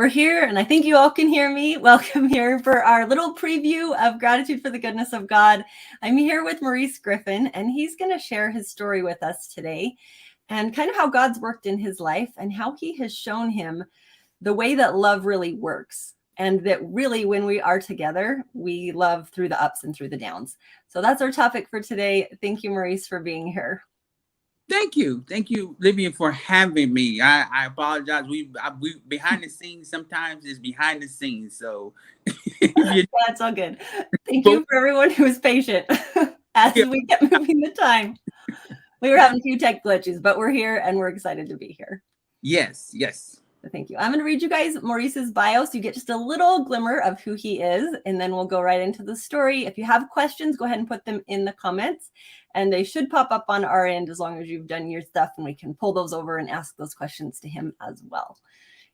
We're here, and I think you all can hear me. Welcome here for our little preview of Gratitude for the Goodness of God. I'm here with Maurice Griffin, and he's going to share his story with us today and kind of how God's worked in his life and how he has shown him the way that love really works. And that really, when we are together, we love through the ups and through the downs. So that's our topic for today. Thank you, Maurice, for being here. Thank you, Livia, for having me. I apologize. We behind the scenes sometimes is behind the scenes, so That's all good. Thank you for everyone who was patient as we kept moving the time. We were having a few tech glitches, but we're here and we're excited to be here. Yes. Thank you. I'm going to read you guys Maurice's bio so you get just a little glimmer of who he is, and then we'll go right into the story. If you have questions, go ahead and put them in the comments, and they should pop up on our end as long as you've done your stuff, and we can pull those over and ask those questions to him as well.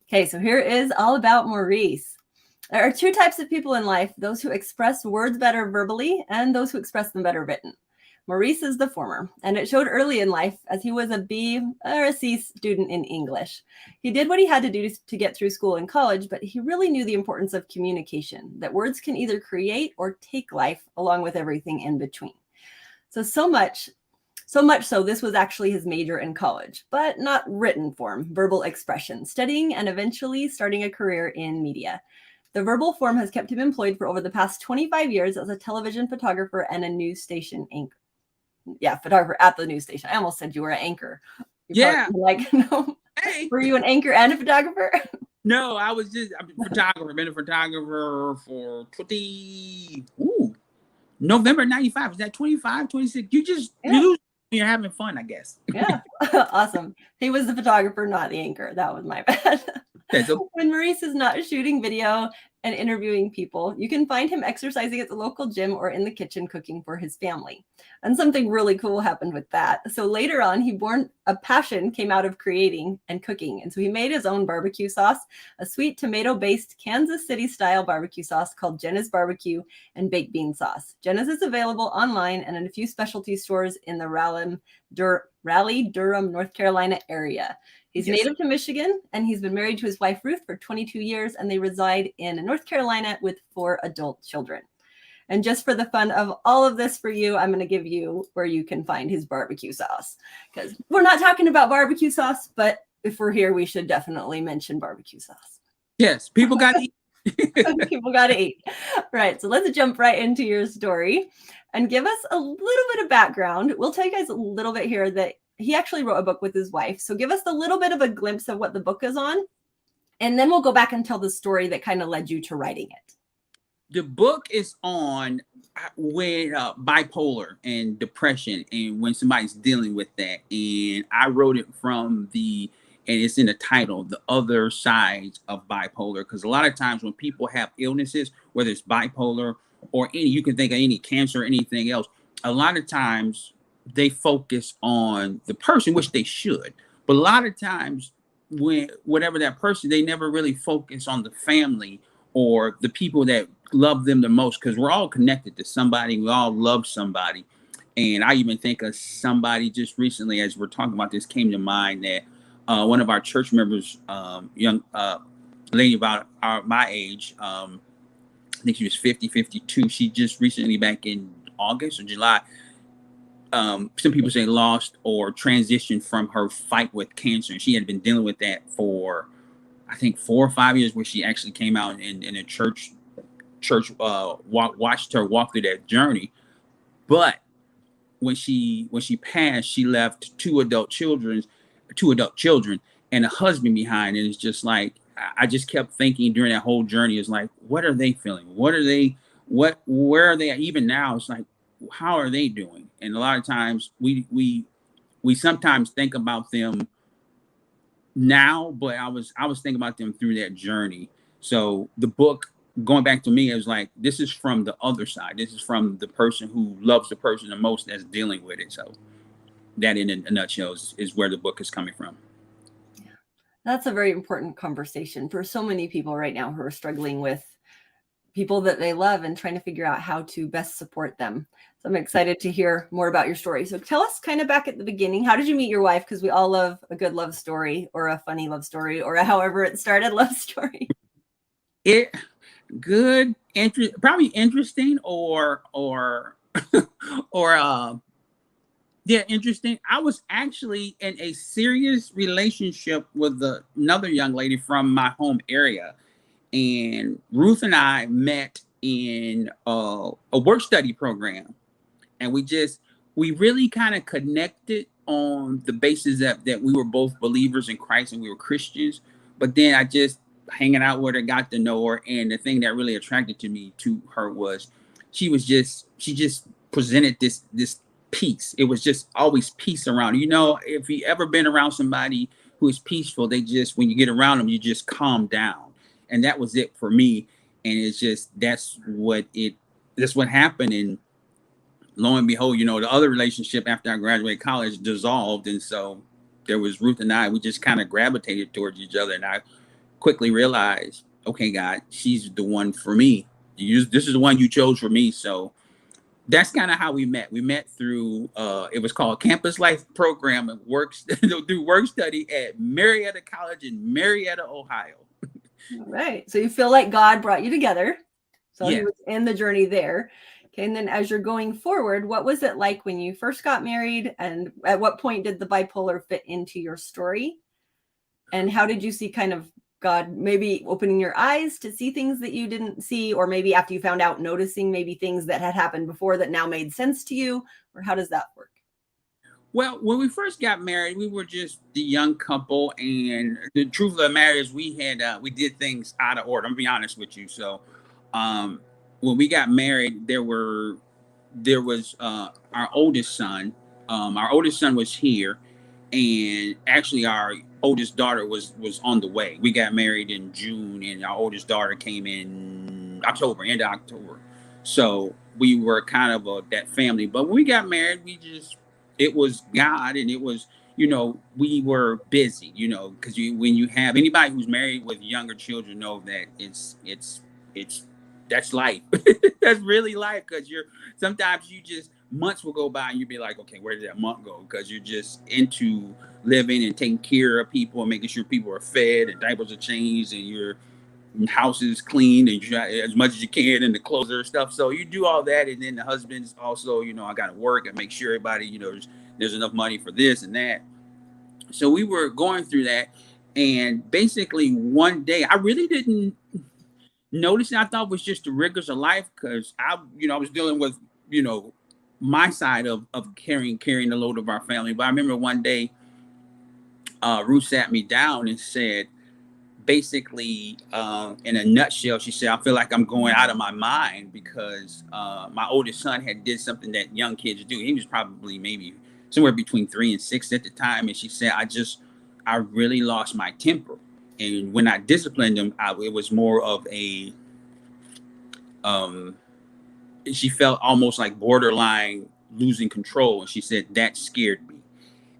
Okay, so here is all about Maurice. There are two types of people in life, those who express words better verbally and those who express them better written. Maurice is the former, and it showed early in life as he was a B or a C student in English. He did what he had to do to get through school and college, but he really knew the importance of communication, that words can either create or take life along with everything in between. So much so this was actually his major in college, but not written form, verbal expression, studying and eventually starting a career in media. The verbal form has kept him employed for over the past 25 years as a television photographer and a news station anchor. Yeah, photographer at the news station. I almost said you were an anchor. No. Hey. Were you an anchor and a photographer? No, I'm a photographer. Been a photographer for November 95. Is that 25, 26? You're having fun, I guess. Yeah. Awesome. He was the photographer, not the anchor. That was my bad. When Maurice is not shooting video and interviewing people, you can find him exercising at the local gym or in the kitchen cooking for his family. And something really cool happened with that. So later on, a passion came out of creating and cooking. And so he made his own barbecue sauce, a sweet tomato-based Kansas City-style barbecue sauce called Jenna's Barbecue and baked bean sauce. Jenna's is available online and in a few specialty stores in the Raleigh-Durham, North Carolina area. He's native to Michigan, and he's been married to his wife, Ruth, for 22 years, and they reside in North Carolina with 4 adult children. And just for the fun of all of this for you, I'm going to give you where you can find his barbecue sauce. Because we're not talking about barbecue sauce, but if we're here, we should definitely mention barbecue sauce. Yes, people got to eat. People got to eat. Right, so let's jump right into your story and give us a little bit of background. We'll tell you guys a little bit here that he actually wrote a book with his wife. So give us a little bit of a glimpse of what the book is on. And then we'll go back and tell the story that kind of led you to writing it. The book is on when bipolar and depression and when somebody's dealing with that. And I wrote it and it's in the title, The Other Sides of Bipolar. Because a lot of times when people have illnesses, whether it's bipolar or you can think of any cancer or anything else, a lot of times they focus on the person, which they should. But a lot of times whatever that person, they never really focus on the family or the people that love them the most, because we're all connected to somebody. We all love somebody. And I even think of somebody just recently, as we're talking about this, came to mind that one of our church members, young lady about my age, I think she was 52. She just recently, back in August or July, some people say lost or transitioned from her fight with cancer. And she had been dealing with that for, I think, 4 or 5 years, where she actually came out in a church watched her walk through that journey. But when she passed, she left two adult children and a husband behind. And it's just like, I just kept thinking during that whole journey, is like, what are they feeling? Where are they at? Even now, it's like, how are they doing? And a lot of times we sometimes think about them now, but I was thinking about them through that journey. So the book, going back to me, is like, this is from the other side. This is from the person who loves the person the most that's dealing with it. So that, in a nutshell, is where the book is coming from. That's a very important conversation for so many people right now who are struggling with people that they love and trying to figure out how to best support them. So I'm excited to hear more about your story. So tell us kind of back at the beginning, how did you meet your wife? Because we all love a good love story or a funny love story or a however it started love story. It good, probably interesting or or yeah, interesting. I was actually in a serious relationship with another young lady from my home area, and Ruth and I met in a work study program, and we really kind of connected on the basis that we were both believers in Christ and we were Christians. But then I just hanging out with her, got to know her, and the thing that really attracted to me to her was she just presented this peace. It was just always peace around her. You know, if you ever been around somebody who is peaceful, they just, when you get around them, you just calm down. And that was it for me. And it's just that's what happened. And lo and behold, you know, the other relationship after I graduated college dissolved. And so there was Ruth and I, we just kind of gravitated towards each other. And I quickly realized, okay, God, she's the one for me. This is the one you chose for me. So that's kind of how we met. We met through, it was called Campus Life Program and through work study at Marietta College in Marietta, Ohio. All right. So you feel like God brought you together. So Yeah. he was in the journey there. Okay. And then as you're going forward, what was it like when you first got married? And at what point did the bipolar fit into your story? And how did you see kind of God maybe opening your eyes to see things that you didn't see, or maybe after you found out, noticing maybe things that had happened before that now made sense to you? Or how does that work? Well, when we first got married, we were just the young couple, and the truth of the matter is, we did things out of order. I'm gonna be honest with you. So, um, when we got married, there was our oldest son. Our oldest son was here, and actually, our oldest daughter was on the way. We got married in June, and our oldest daughter came in October, end of October. So we were kind of that family. But when we got married, it was God, and it was, you know, we were busy, you know, because when you have anybody who's married with younger children know that it's that's life. That's really life, because sometimes you just months will go by and you'll be like, okay, where did that month go? Because you're just into living and taking care of people and making sure people are fed and diapers are changed and your house is cleaned and you try as much as you can, and the clothes and stuff. So you do all that, and then the husband's also, you know, I got to work and make sure everybody, you know, there's enough money for this and that. So we were going through that, and basically one day I really didn't notice it. I thought it was just the rigors of life, because I was dealing with, you know, my side of carrying the load of our family. But I remember one day, Ruth sat me down and said, basically, in a nutshell, she said, I feel like I'm going out of my mind because my oldest son had did something that young kids do. He was probably maybe somewhere between 3 and 6 at the time. And she said, I really lost my temper. And when I disciplined him, it was more of she felt almost like borderline losing control. And she said, that scared me.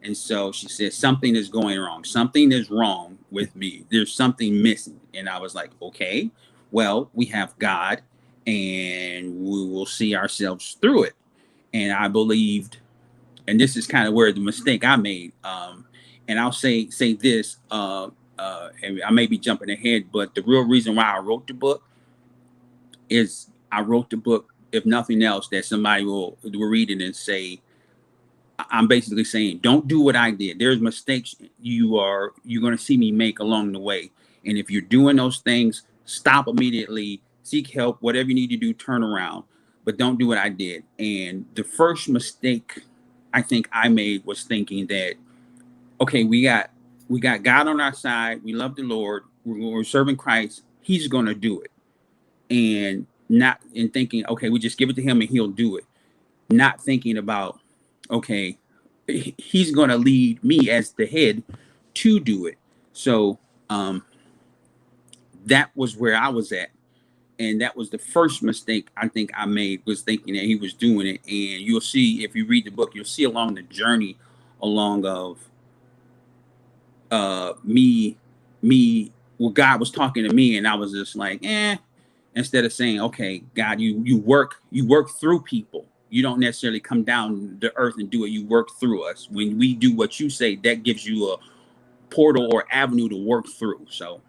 And so she said, something is going wrong. Something is wrong with me. There's something missing. And I was like, okay, well, we have God and we will see ourselves through it. And I believed, and this is kind of where the mistake I made. And I'll say this, and I may be jumping ahead, but the real reason why I wrote the book is I wrote the book, if nothing else, that somebody will read it and say, I'm basically saying, don't do what I did. There's mistakes you're going to see me make along the way. And if you're doing those things, stop immediately, seek help, whatever you need to do, turn around, but don't do what I did. And the first mistake I think I made was thinking that, okay, we got God on our side. We love the Lord. We're serving Christ. He's going to do it. And not in thinking, okay, we just give it to him and he'll do it. Not thinking about, okay, he's going to lead me as the head to do it. So that was where I was at. And that was the first mistake I think I made, was thinking that he was doing it. And you'll see, if you read the book, you'll see along the journey along of me, well, God was talking to me, and I was just like, instead of saying, okay, God, you work through people. You don't necessarily come down to earth and do it. You work through us. When we do what you say, that gives you a portal or avenue to work through. So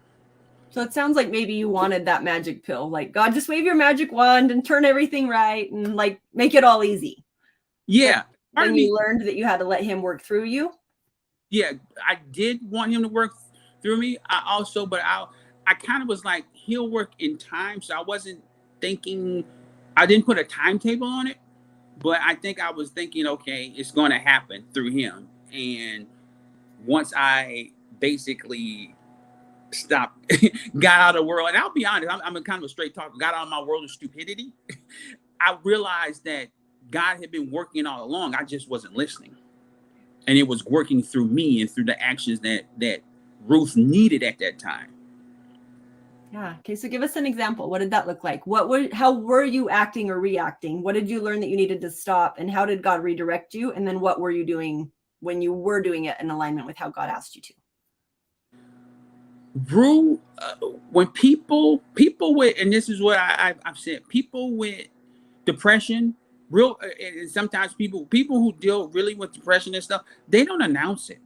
it sounds like maybe you wanted that magic pill. Like, God, just wave your magic wand and turn everything right and like make it all easy. Yeah. But then you learned that you had to let him work through you. Yeah, I did want him to work through me. I kind of was like, he'll work in time. So I wasn't thinking, I didn't put a timetable on it, but I think I was thinking, okay, it's going to happen through him. And once I basically stopped, got out of the world, and I'll be honest, I'm a kind of a straight talker, got out of my world of stupidity. I realized that God had been working all along. I just wasn't listening. And it was working through me and through the actions that Ruth needed at that time. Yeah. Okay. So give us an example. What did that look like? How were you acting or reacting? What did you learn that you needed to stop? And how did God redirect you? And then what were you doing when you were doing it in alignment with how God asked you to? Ruth, when people with, and this is what I've said, people with depression, and sometimes people who deal really with depression and stuff, they don't announce it.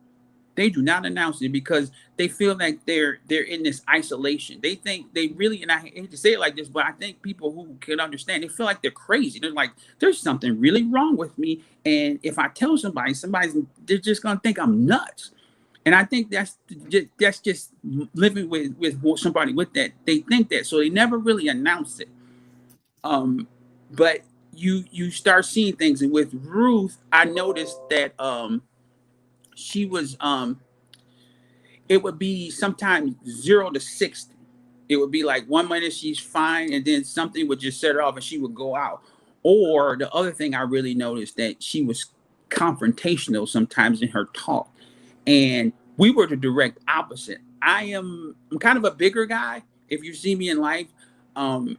They do not announce it because they feel like they're in this isolation. They think they really, and I hate to say it like this, but I think people who can understand, they feel like they're crazy. They're like, there's something really wrong with me. And if I tell they're just going to think I'm nuts. And I think that's just living with somebody with that. They think that, so they never really announce it. But you start seeing things, and with Ruth, I noticed that she was it would be sometimes 0 to 60. It would be like 1 minute she's fine, and then something would just set her off and she would go out. Or the other thing I really noticed, that she was confrontational sometimes in her talk. And we were the direct opposite. I'm kind of a bigger guy, if you see me in life. And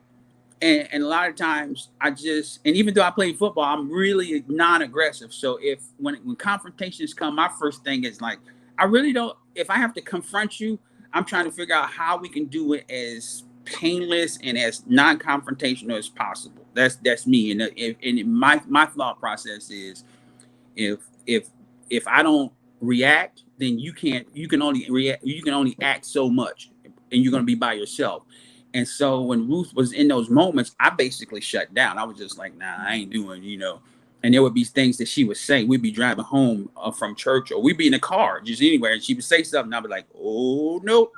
a lot of times and even though I play football, I'm really non-aggressive. So when confrontations come, my first thing is like, I really don't, if I have to confront you, I'm trying to figure out how we can do it as painless and as non-confrontational as possible. That's me. And my thought process is, if I don't react, then you can only react, you can only act so much, and you're going to be by yourself. And so when Ruth was in those moments, I basically shut down. I was just like, nah, I ain't doing, and there would be things that she would say. We'd be driving home from church, or we'd be in the car, just anywhere, and she would say something. I'd be like, oh, no,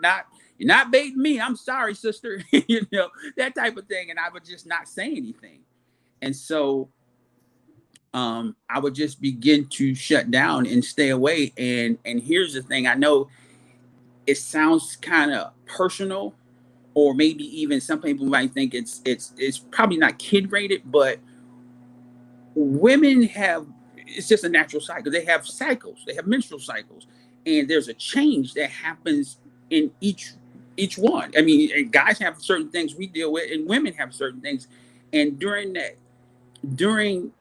you're not baiting me. I'm sorry, sister. That type of thing. And I would just not say anything. And so I would just begin to shut down and stay away. And here's the thing. I know it sounds kind of personal, or maybe even some people might think it's probably not kid rated, but women it's just a natural cycle. They have cycles. They have menstrual cycles, and there's a change that happens in each one. I mean, guys have certain things we deal with, and women have certain things. And during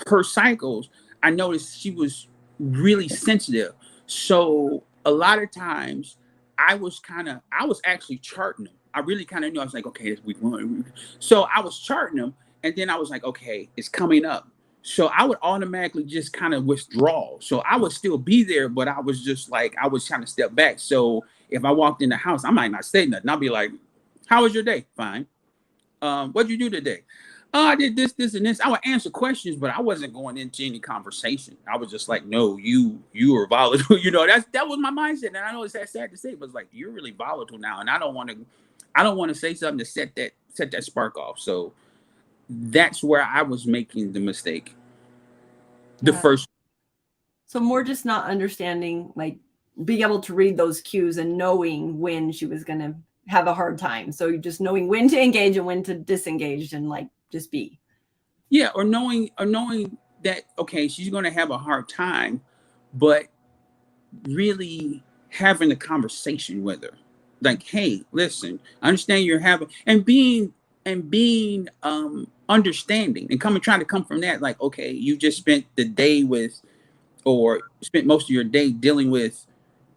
her cycles, I noticed she was really sensitive. So a lot of times I was actually charting them. I really kind of knew. I was like, okay, this week one. So I was charting them, and then I was like, okay, it's coming up. So I would automatically just kind of withdraw. So I would still be there, but I was just like, I was trying to step back. So if I walked in the house, I might not say nothing. I'll be like, how was your day? Fine. What'd you do today? Oh, I did this, and this. I would answer questions, but I wasn't going into any conversation. I was just like, no, you are volatile. That was my mindset. And I know it's sad to say, but it's like, you're really volatile now. And I don't want to say something to set that spark off. So that's where I was making the mistake. The first. So more just not understanding, like being able to read those cues and knowing when she was going to have a hard time. So just knowing when to engage and when to disengage, and like just be. Yeah, or knowing that, okay, she's going to have a hard time, but really having a conversation with her. Like, hey, listen, I understand you're having, and being understanding, and trying to come from that. Like, okay, you just spent the day or spent most of your day dealing with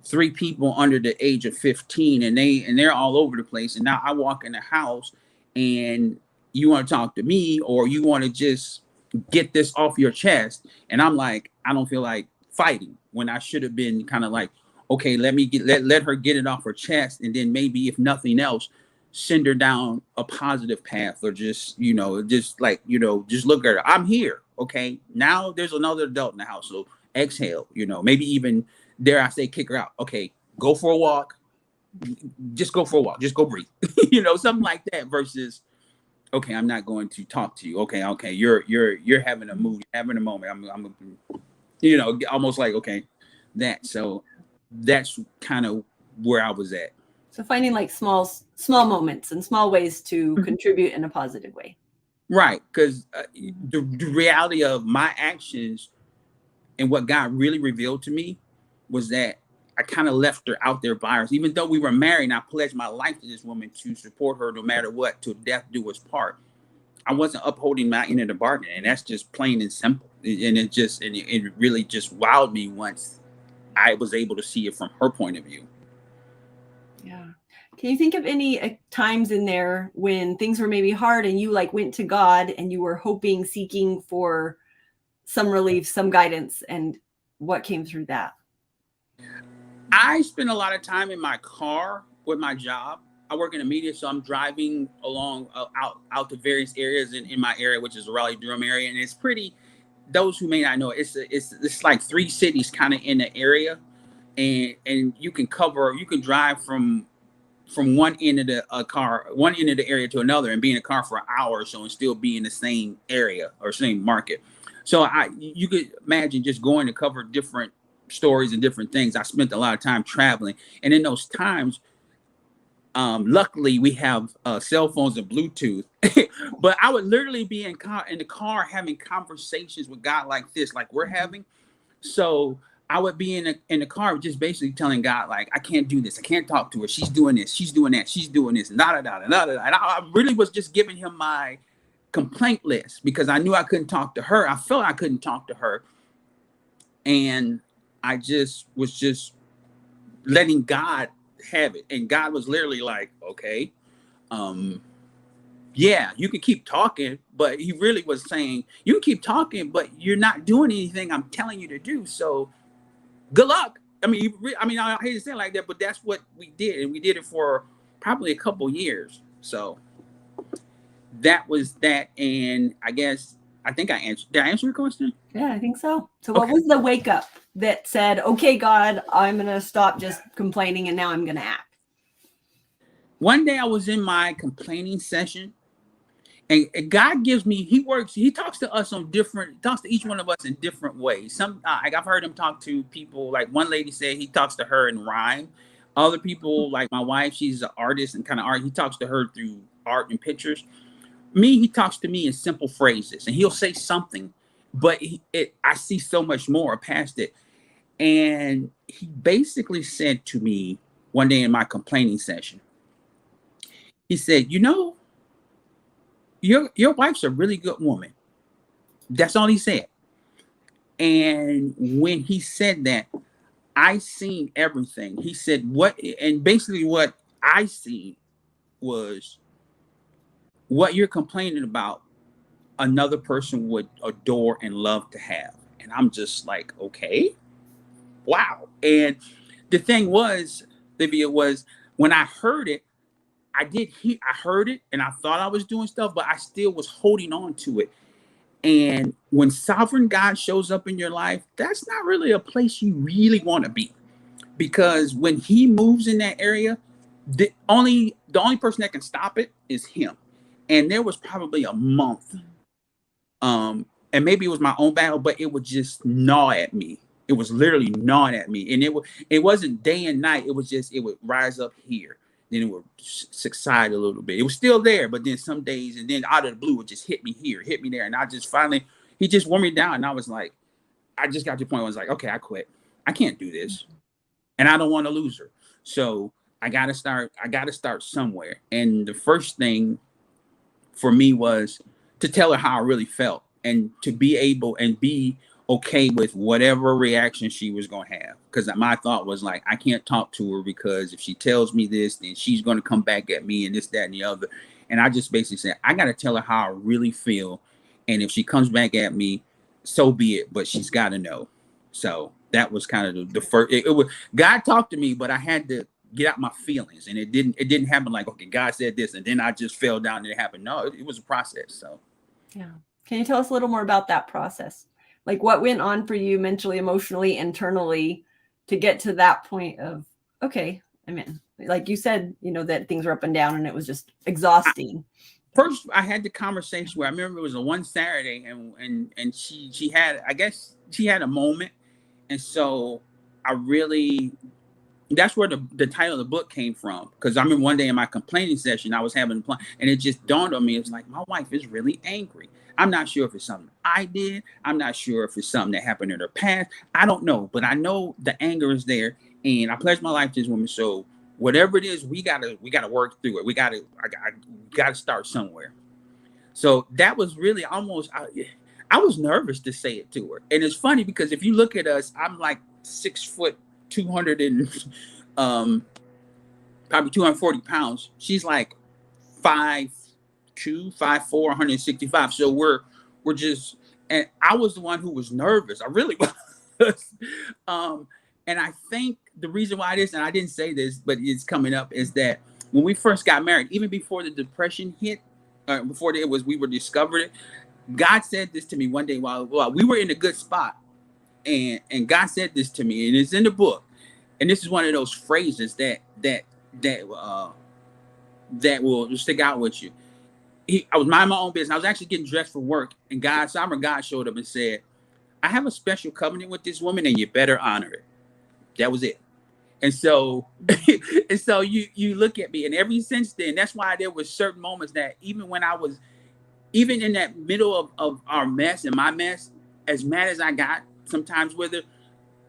3 people under the age of 15, and they're all over the place. And now I walk in the house, and you want to talk to me, or you want to just get this off your chest. And I'm like, I don't feel like fighting, when I should have been kind of like, okay, let her get it off her chest, and then maybe, if nothing else, send her down a positive path, or just, just like, just look at her. I'm here. Okay. Now there's another adult in the house. So exhale, maybe even, dare I say, kick her out. Okay. Go for a walk. Just go for a walk. Just go breathe, something like that, versus, okay, I'm not going to talk to you. Okay. You're having a mood, having a moment. I'm almost like, okay, so that's kind of where I was at. So finding like small moments and small ways to contribute in a positive way. Right. Because the reality of my actions and what God really revealed to me was that I kind of left her out there by herself. Even though we were married and I pledged my life to this woman to support her no matter what, till death do us part, I wasn't upholding my end of the bargain. And that's just plain and simple. And it really just wowed me once I was able to see it from her point of view. Yeah. Can you think of any times in there when things were maybe hard and you like went to God and you were hoping, seeking for some relief, some guidance, and what came through that? I spend a lot of time in my car with my job. I work in the media, so I'm driving along out to various areas in my area, which is the Raleigh-Durham area, and it's pretty. Those who may not know, it's like 3 cities kind of in the area, and you can drive from one end of the area to another, and be in a car for an hour or so and still be in the same area or same market. So you could imagine just going to cover different stories and different things. I spent a lot of time traveling, and in those times, luckily we have cell phones and Bluetooth. But I would literally be in the car having conversations with God like this, like we're having. So I would be in the car just basically telling God, like, I can't do this. I can't talk to her. She's doing this. She's doing that. She's doing this. And and I really was just giving him my complaint list, because I knew I couldn't talk to her. I felt I couldn't talk to her. And I was letting God have it. And God was literally like, okay, yeah, you can keep talking. But he really was saying, you can keep talking, but you're not doing anything I'm telling you to do. So good luck. I mean, I hate to say it like that, but that's what we did. And we did it for probably a couple years. So that was that. And I think I answered. Did I answer your question? Yeah, I think so. So what was the wake up that said, okay, God, I'm going to stop just complaining and now I'm going to act? One day I was in my complaining session, and God gives me, he talks to us talks to each one of us in different ways. I've heard him talk to people, like one lady said he talks to her in rhyme. Other people, like my wife, she's an artist and kind of art. He talks to her through art and pictures. He talks to me in simple phrases, and he'll say something, but I see so much more past it. And he basically said to me one day in my complaining session, he said, your wife's a really good woman. That's all he said. And when he said that, I seen everything. He said basically what I seen was what you're complaining about, another person would adore and love to have. And I'm just like, okay, wow. And the thing was, Livia, was when I heard it, I heard it and I thought I was doing stuff, but I still was holding on to it. And when sovereign God shows up in your life, that's not really a place you really want to be, because when he moves in that area, the only person that can stop it is him. And there was probably a month, and maybe it was my own battle, but it would just gnaw at me. It was literally gnawing at me, and it wasn't day and night. It would rise up here, then it would subside a little bit. It was still there, but then some days, and then out of the blue, it just hit me here, hit me there, and I just finally, he just wore me down, and I was like, I just got to the point where I was like, okay, I quit. I can't do this, and I don't want to lose her. So I got to start somewhere. And the first thing for me was to tell her how I really felt, and to be able and be okay with whatever reaction she was going to have. Because my thought was like, I can't talk to her, because if she tells me this, then she's going to come back at me and this, that, and the other. And I just basically said, I got to tell her how I really feel. And if she comes back at me, so be it. But she's got to know. So that was kind of the first. It was God talked to me, but I had to get out my feelings, and it didn't happen like, okay, God said this, and then I just fell down and it happened. No, it was a process. So yeah. Can you tell us a little more about that process? Like what went on for you mentally, emotionally, internally to get to that point of, okay, I'm in. Like you said, you know, that things were up and down and it was just exhausting. First, I had the conversation where I remember it was a one Saturday, and she had, I guess she had a moment, and so I really, that's where the title of the book came from. Because I remember one day in my complaining session, I was having a plan, and it just dawned on me. It's like, my wife is really angry. I'm not sure if it's something I did. I'm not sure if it's something that happened in her past. I don't know, but I know the anger is there, and I pledged my life to this woman. So whatever it is, we gotta work through it. I gotta start somewhere. So that was really almost. I was nervous to say it to her, and it's funny because if you look at us, I'm like 6', 200 and probably 240 pounds. She's like 5'2", 5'4", 165. So we're just, and I was the one who was nervous. I really was. And I think the reason why it is, and I didn't say this, but it's coming up, is that when we first got married, even before the depression hit, before it was, we were discovered it. God said this to me one day while we were in a good spot, and God said this to me, and it's in the book. And this is one of those phrases that will stick out with you. I was minding my own business. I was actually getting dressed for work, and God showed up and said, "I have a special covenant with this woman, and you better honor it." That was it. And so, and so you look at me, and ever since then, that's why there was certain moments that even when I was, even in that middle of our mess and my mess, as mad as I got sometimes with her,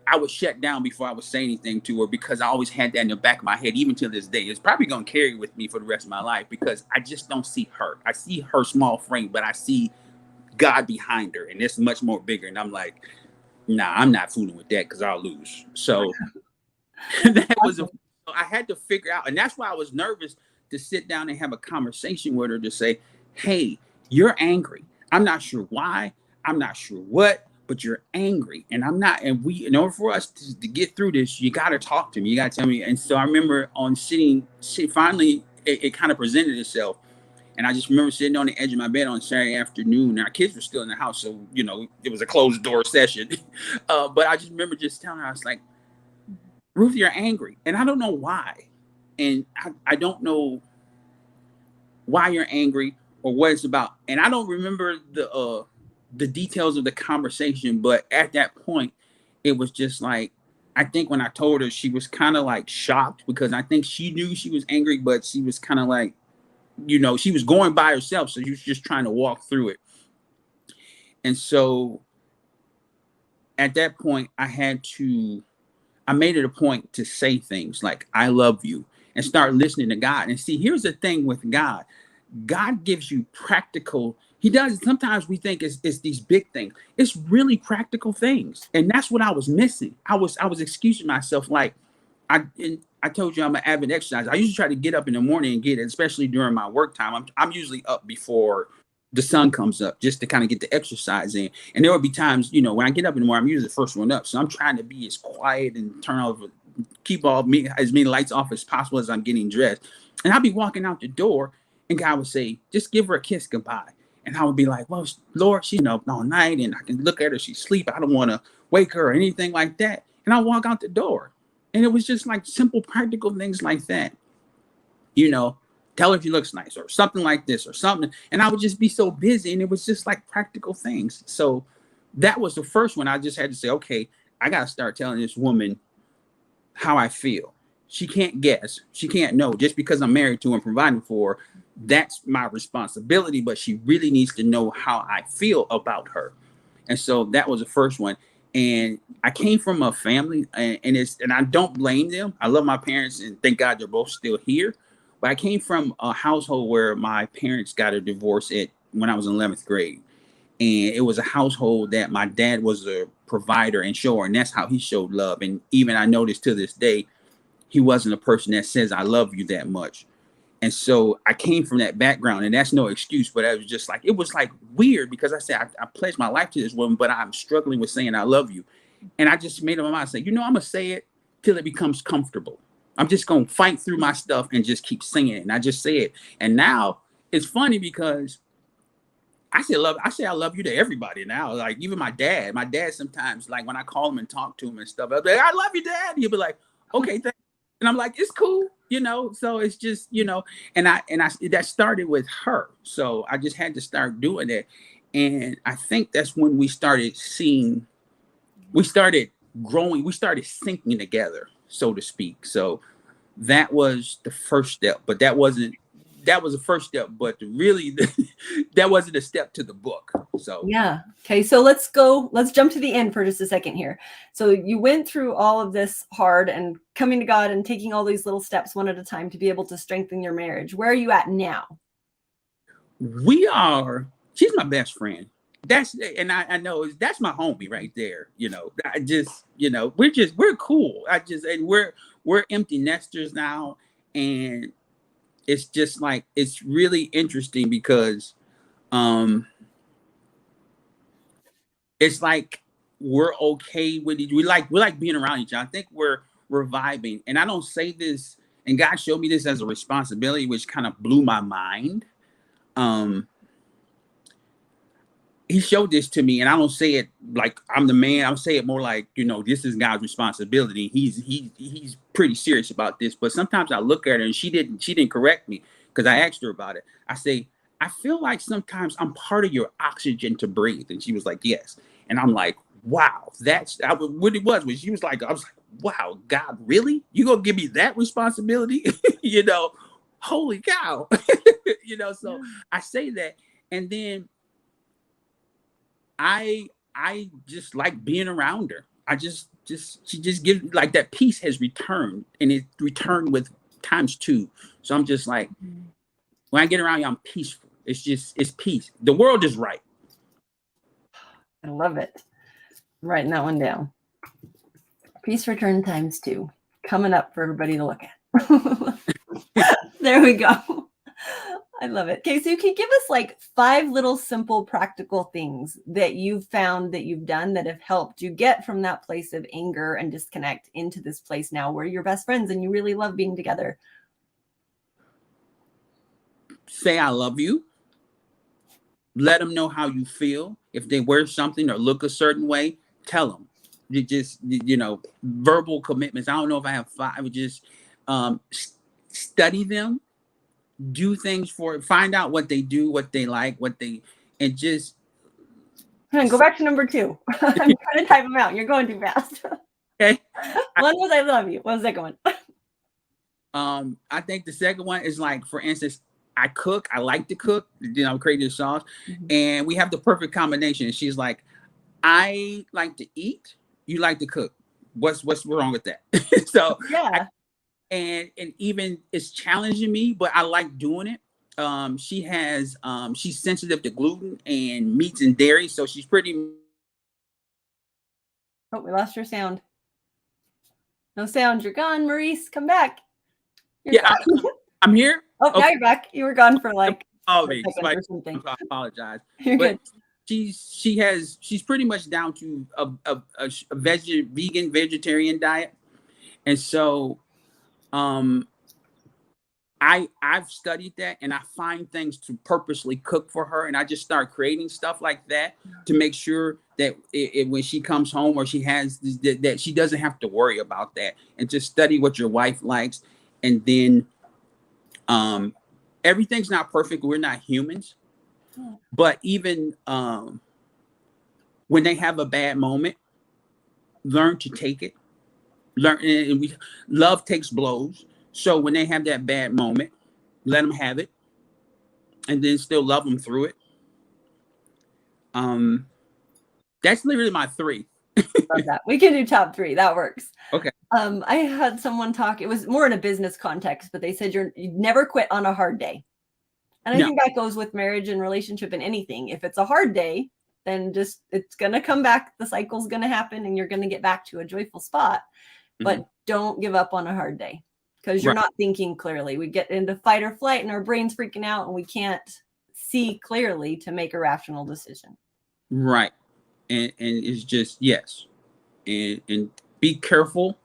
I would shut down before I would say anything to her, because I always had that in the back of my head, even to this day. It's probably going to carry with me for the rest of my life, because I just don't see her. I see her small frame, but I see God behind her, and it's much more bigger. And I'm like, nah, I'm not fooling with that, because I'll lose. So that was I had to figure out, and that's why I was nervous to sit down and have a conversation with her to say, hey, you're angry. I'm not sure why. I'm not sure what, but you're angry. And I'm not, and we, in order for us to get through this, you got to talk to me. You got to tell me. And so I remember finally, it kind of presented itself. And I just remember sitting on the edge of my bed on Saturday afternoon. And our kids were still in the house. So, you know, it was a closed door session. But I just remember just telling her, I was like, Ruth, you're angry. And I don't know why. And I don't know why you're angry or what it's about. And I don't remember the details of the conversation. But at that point, it was just like, I think when I told her, she was kind of like shocked, because I think she knew she was angry, but she was kind of like, you know, she was going by herself. So she was just trying to walk through it. And so at that point, I made it a point to say things like, I love you, and start listening to God. And see, here's the thing with God. God gives you practical. He does. Sometimes we think it's these big things. It's really practical things. And that's what I was missing. I was excusing myself. Like I told you, I'm an avid exerciser. I usually try to get up in the morning and get it, especially during my work time. I'm usually up before the sun comes up, just to kind of get the exercise in. And there will be times, you know, when I get up in the morning, I'm usually the first one up. So I'm trying to be as quiet and keep as many lights off as possible as I'm getting dressed. And I'll be walking out the door, and God would say, just give her a kiss goodbye. And I would be like, well, Lord, she's up all night, and I can look at her, she's asleep. I don't want to wake her or anything like that. And I walk out the door. And it was just like simple, practical things like that. You know, tell her if she looks nice, or something like this, or something. And I would just be so busy, and it was just like practical things. So that was the first one. I just had to say, okay, I got to start telling this woman how I feel. She can't guess. She can't know. Just because I'm married to and providing for her, that's my responsibility. But she really needs to know how I feel about her. And so that was the first one. And I came from a family, and I don't blame them. I love my parents, and thank God they're both still here. But I came from a household where my parents got a divorce when I was in 11th grade. And it was a household that my dad was a provider and shower, and that's how he showed love. And even I noticed to this day, he wasn't a person that says, I love you that much. And so I came from that background, and that's no excuse, but I was just like, it was like weird because I said, I pledged my life to this woman, but I'm struggling with saying I love you. And I just made up my mind, say, I'm going to say it till it becomes comfortable. I'm just going to fight through my stuff and just keep singing it. And I just say it. And now it's funny because I say I love you to everybody now. Like even my dad. My dad sometimes, like when I call him and talk to him and stuff, I'll be like, I love you, Dad. He'll be like, okay, thanks. And I'm like, it's cool, So it's just, and I that started with her. So I just had to start doing it. And I think that's when we started growing, we started sinking together, so to speak. So that was the first step, but that was the first step, but really that wasn't a step to the book. So yeah. Okay. So let's jump to the end for just a second here. So you went through all of this hard and coming to God and taking all these little steps one at a time to be able to strengthen your marriage. Where are you at now? She's my best friend. I know that's my homie right there. I just, we're cool. And we're empty nesters now. And it's just like, it's really interesting because, it's like, we're okay with it. We like being around each other. I think we're vibing. And I don't say this, and God showed me this as a responsibility, which kind of blew my mind. He showed this to me, and I don't say it like I'm the man. I'll say it more like, this is God's responsibility. He's pretty serious about this. But sometimes I look at her, and she didn't correct me because I asked her about it. I say, I feel like sometimes I'm part of your oxygen to breathe. And she was like, yes. And I'm like, wow, what it was when she was like, I was like, wow, God, really? You gonna give me that responsibility? Holy cow. So I say that, and then I just like being around her. She just gives, like, that peace has returned, and it returned with times 2. So I'm just like, when I get around you, I'm peaceful. It's peace. The world is right. I love it. I'm writing that one down. Peace return times 2 coming up for everybody to look at. There we go. I love it. Okay, so you can give us like 5 little simple practical things that you've found that you've done that have helped you get from that place of anger and disconnect into this place now where you're best friends and you really love being together. Say I love you. Let them know how you feel. If they wear something or look a certain way, tell them. You just, verbal commitments. I don't know if I have 5. Just study them. Do things for it. Find out what they do, what they like, and just. Go back to number 2. I'm trying to type them out. You're going too fast. Okay. One was I love you. What was the second one? I think the second one is, like, for instance, I cook. I like to cook. Creating a sauce, and we have the perfect combination. And she's like, I like to eat. You like to cook. What's wrong with that? So yeah. And even it's challenging me, but I like doing it. She's sensitive to gluten and meats and dairy, so she's pretty. Oh, we lost your sound. No sound. You're gone, Maurice. Come back. I'm here. Oh, okay. Now you're back. You were gone for like or something. I apologize. You're but good. She's pretty much down to a vegan vegetarian diet, and so I've studied that, and I find things to purposely cook for her, and I just start creating stuff like that to make sure that when she comes home or she has that she doesn't have to worry about that, and just study what your wife likes. And then everything's not perfect. We're not humans, but even when they have a bad moment, learn to take it. Love takes blows. So when they have that bad moment, let them have it, and then still love them through it. That's literally my 3. Love that. We can do top 3. That works. Okay. I had someone talk. It was more in a business context, but they said you never quit on a hard day, and I think that goes with marriage and relationship and anything. If it's a hard day, then just it's gonna come back. The cycle's gonna happen, and you're gonna get back to a joyful spot. But don't give up on a hard day, because you're not thinking clearly. We get into fight or flight and our brain's freaking out and we can't see clearly to make a rational decision. Right. And it's just, yes. And be careful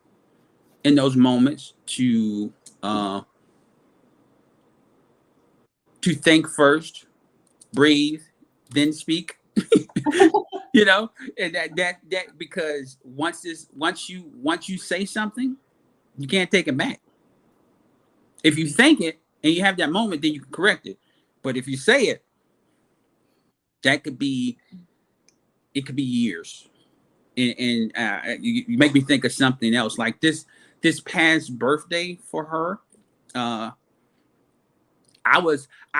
in those moments to think first, breathe, then speak. You know, and that because once you say something, you can't take it back. If you think it and you have that moment, then you can correct it. But if you say it, it could be years. And you make me think of something else. Like this past birthday for her, I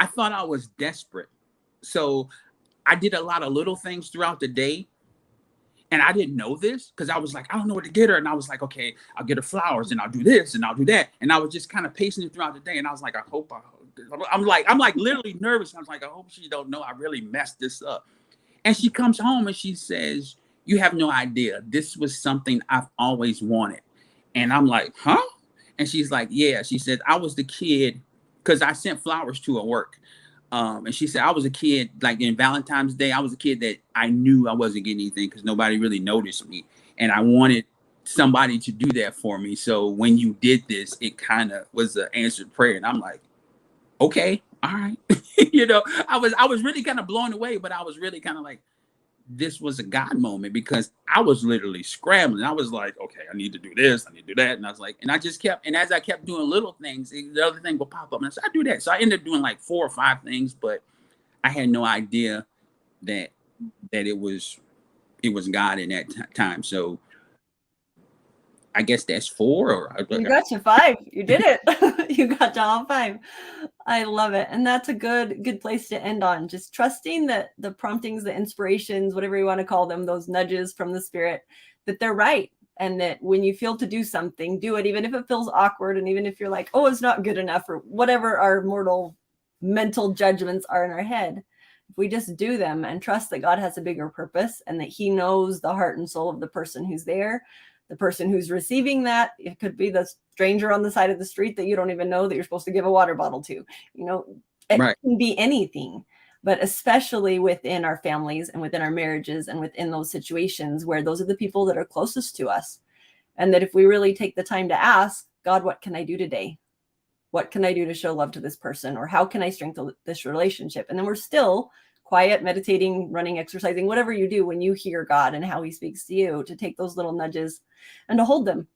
thought I was desperate, so I did a lot of little things throughout the day. And I didn't know this because I was like, I don't know what to get her. And I was like, okay, I'll get her flowers and I'll do this and I'll do that. And I was just kind of pacing it throughout the day. And I was like, I'm like literally nervous. I was like, I hope she don't know I really messed this up. And she comes home and she says, you have no idea. This was something I've always wanted. And I'm like, huh? And she's like, yeah. She said, I was the kid because I sent flowers to her work. And she said, I was a kid, like in Valentine's Day, I was a kid that I knew I wasn't getting anything because nobody really noticed me. And I wanted somebody to do that for me. So when you did this, it kind of was an answered prayer. And I'm like, okay, all right. You know, I was really kind of blown away, but I was really kind of like, this was a God moment because I was literally scrambling. I was like, okay, I need to do this, I need to do that. And I was like, and I just kept, and as I kept doing little things, the other thing will pop up. And I said, I do that. So I ended up doing like 4 or 5 things, but I had no idea that it was God in that time. So I guess that's 4 or you got to 5. You did it. You got to all 5. I love it. And that's a good place to end on. Just trusting that the promptings, the inspirations, whatever you want to call them, those nudges from the Spirit, that they're right. And that when you feel to do something, do it, even if it feels awkward. And even if you're like, oh, it's not good enough, or whatever our mortal mental judgments are in our head. If we just do them and trust that God has a bigger purpose and that He knows the heart and soul of the person who's there, the person who's receiving that, it could be the stranger on the side of the street that you don't even know that you're supposed to give a water bottle to. You know, it can be anything, but especially within our families and within our marriages and within those situations where those are the people that are closest to us. And that if we really take the time to ask, God, what can I do today? What can I do to show love to this person? Or how can I strengthen this relationship? And then we're still quiet, meditating, running, exercising, whatever you do when you hear God and how He speaks to you, to take those little nudges and to hold them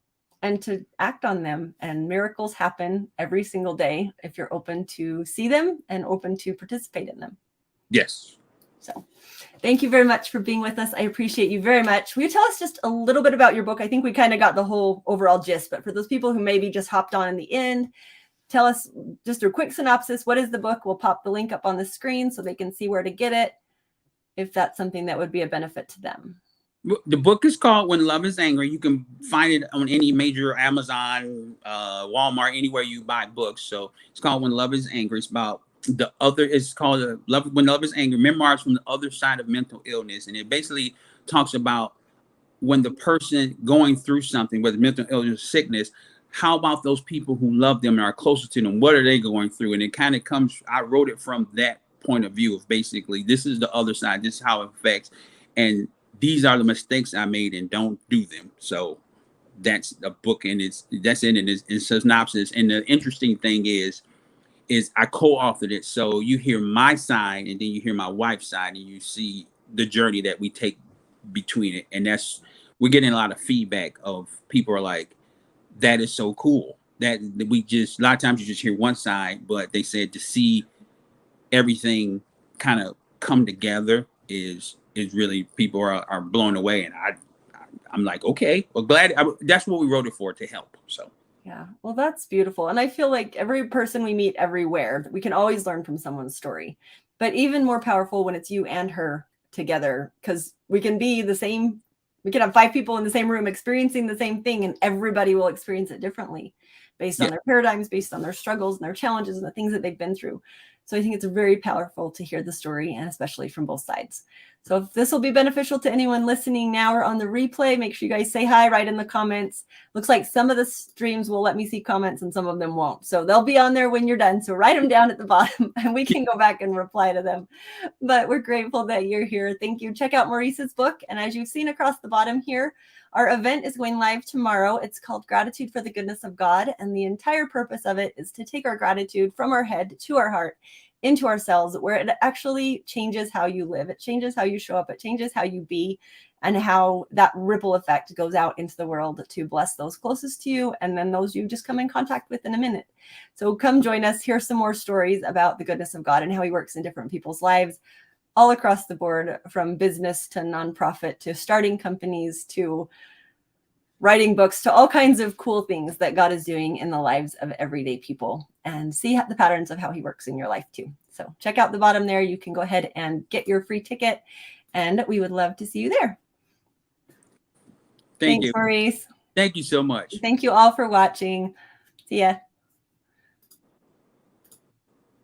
and to act on them. And miracles happen every single day if you're open to see them and open to participate in them. Yes. So thank you very much for being with us. I appreciate you very much. Will you tell us just a little bit about your book? I think we kind of got the whole overall gist, but for those people who maybe just hopped on in the end, tell us just a quick synopsis. What is the book? We'll pop the link up on the screen so they can see where to get it, if that's something that would be a benefit to them. The book is called When Love is Angry. You can find it on any major Amazon, Walmart, anywhere you buy books. So it's called When Love is Angry. It's called When Love is Angry, Memoirs from the Other Side of Mental Illness. And it basically talks about when the person going through something, whether mental illness or sickness, how about those people who love them and are closer to them? What are they going through? And it kind of I wrote it from that point of view of basically, this is the other side. This is how it affects. And these are the mistakes I made and don't do them. So that's a book and that's a synopsis. And the interesting thing is I co-authored it. So you hear my side and then you hear my wife's side and you see the journey that we take between it. And we're getting a lot of feedback of people are like, that is so cool that a lot of times you just hear one side, but they said to see everything kind of come together is really, people are blown away. And I'm like, okay, well, that's what we wrote it for, to help. So. Yeah, well, that's beautiful. And I feel like every person we meet everywhere, we can always learn from someone's story, but even more powerful when it's you and her together, because we can be the same. We can have 5 people in the same room experiencing the same thing, and everybody will experience it differently based on their paradigms, based on their struggles and their challenges and the things that they've been through. So I think it's very powerful to hear the story, and especially from both sides. So if this will be beneficial to anyone listening now or on the replay, make sure you guys say hi, write in the comments. Looks like some of the streams will let me see comments and some of them won't. So they'll be on there when you're done. So write them down at the bottom and we can go back and reply to them. But we're grateful that you're here. Thank you. Check out Maurice's book. And as you've seen across the bottom here, our event is going live tomorrow. It's called Gratitude for the Goodness of God. And the entire purpose of it is to take our gratitude from our head to our heart, into ourselves, where it actually changes how you live. It changes how you show up. It changes how you be, and how that ripple effect goes out into the world to bless those closest to you, and then those you just come in contact with in a minute. So come join us. Hear some more stories about the goodness of God and how he works in different people's lives all across the board, from business to nonprofit to starting companies to writing books, to all kinds of cool things that God is doing in the lives of everyday people, and see the patterns of how he works in your life too. So check out the bottom there. You can go ahead and get your free ticket, and we would love to see you there. Thanks, you, Maurice. Thank you so much. Thank you all for watching. See ya.